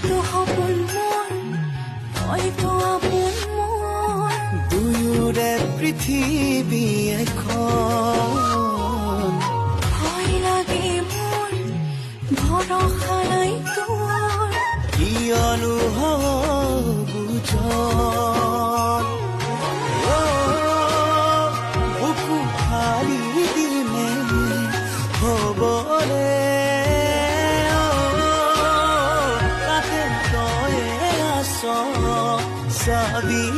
তইতো সপোন মোৰ তইতো আপোন মোৰ দুয়োৰে পৃথিৱী এখন ভয় লাগে মোৰ ভৰসা নাই তোৰ কিয়নো বুজন বুকু ফালি দিলে হ'বৰে তাতে তয়ে আছ চাবি